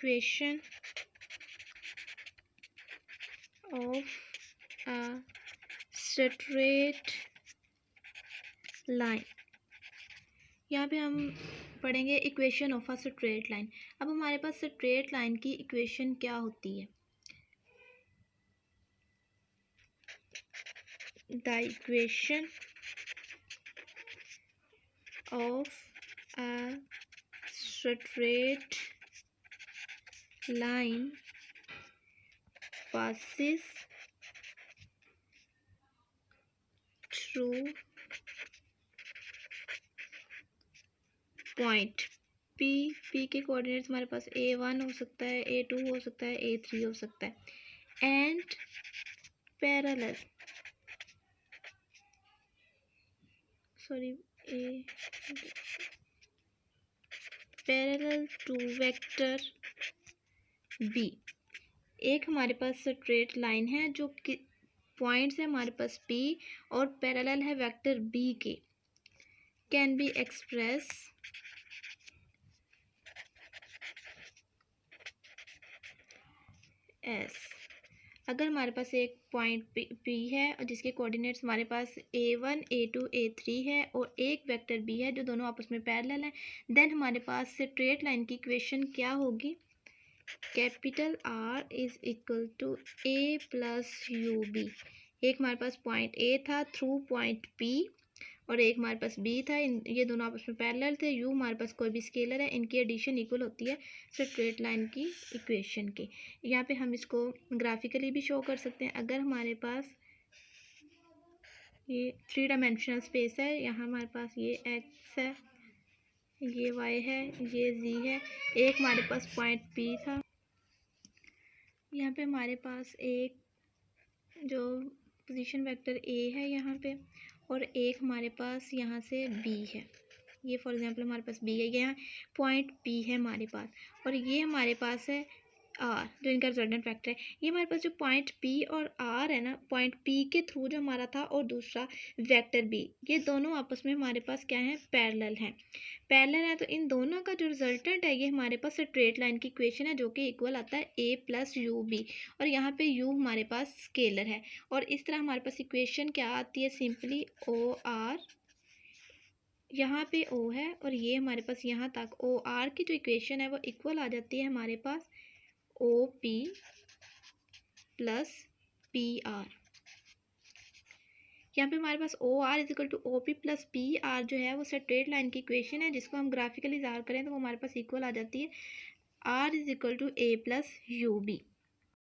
Equation of a straight line. यहाँ पे हम पढ़ेंगे equation of a straight line. अब हमारे पास स्ट्रेट लाइन की इक्वेशन क्या होती है? The equation of a straight line passes through point P के कोऑर्डिनेट्स हमारे पास A1 हो सकता है, A2 हो सकता है, A3 हो सकता है, and parallel to vector B। एक हमारे पास स्ट्रेट लाइन है जो कि पॉइंट्स है हमारे पास P और पैरेलल है वेक्टर B के, कैन बी एक्सप्रेस एस। अगर हमारे पास एक पॉइंट P है और जिसके कोऑर्डिनेट्स हमारे पास A1, A2, A3 है और एक वेक्टर B है जो दोनों आपस में पैरेलल हैं, देन हमारे पास स्ट्रेट लाइन की इक्वेशन क्या होगी? Capital R is equal to A plus U B. एक हमारे पास पॉइंट A था थ्रू पॉइंट P और एक हमारे पास B था, ये दोनों आपस में पैरेलल थे। U हमारे पास कोई भी स्केलर है, इनकी एडिशन इक्वल होती है स्ट्रेट लाइन की इक्वेशन के। यहाँ पे हम इसको ग्राफिकली भी शो कर सकते हैं। अगर हमारे पास ये 3 डायमेंशनल स्पेस है, यहाँ हमारे पास ये X है, ये Y है, ये Z है, एक हमारे पास पॉइंट P था, यहाँ पे हमारे पास एक जो पोजीशन वेक्टर A है यहाँ पे, और एक हमारे पास यहाँ से B है। ये फॉर एग्जांपल हमारे पास B है, यहाँ पॉइंट P है हमारे पास, और ये हमारे पास है R जो इनका रिजल्टेंट वेक्टर है। ये हमारे पास जो पॉइंट P और R है ना, पॉइंट P के थ्रू जो हमारा था और दूसरा वेक्टर B, ये दोनों आपस में हमारे पास क्या है? पैरेलल हैं। पैरेलल है तो इन दोनों का जो रिजल्टेंट है ये हमारे पास स्ट्रेट लाइन की इक्वेशन है जो कि इक्वल आता है A प्लस यू बी, और यहाँ पे U हमारे पास स्केलर है। और इस तरह हमारे पास इक्वेशन क्या आती है? सिंपली OR, यहाँ पे O है और ये हमारे पास यहाँ तक OR की जो इक्वेशन है वो इक्वल आ जाती है हमारे पास OP प्लस PR। यहाँ पे हमारे पास OR is equal to OP plus PR जो है वो स्ट्रेट लाइन की इक्वेशन है, जिसको हम ग्राफिकली ज़ाहिर करें तो वो हमारे पास इक्वल आ जाती है R is equal to A plus U B.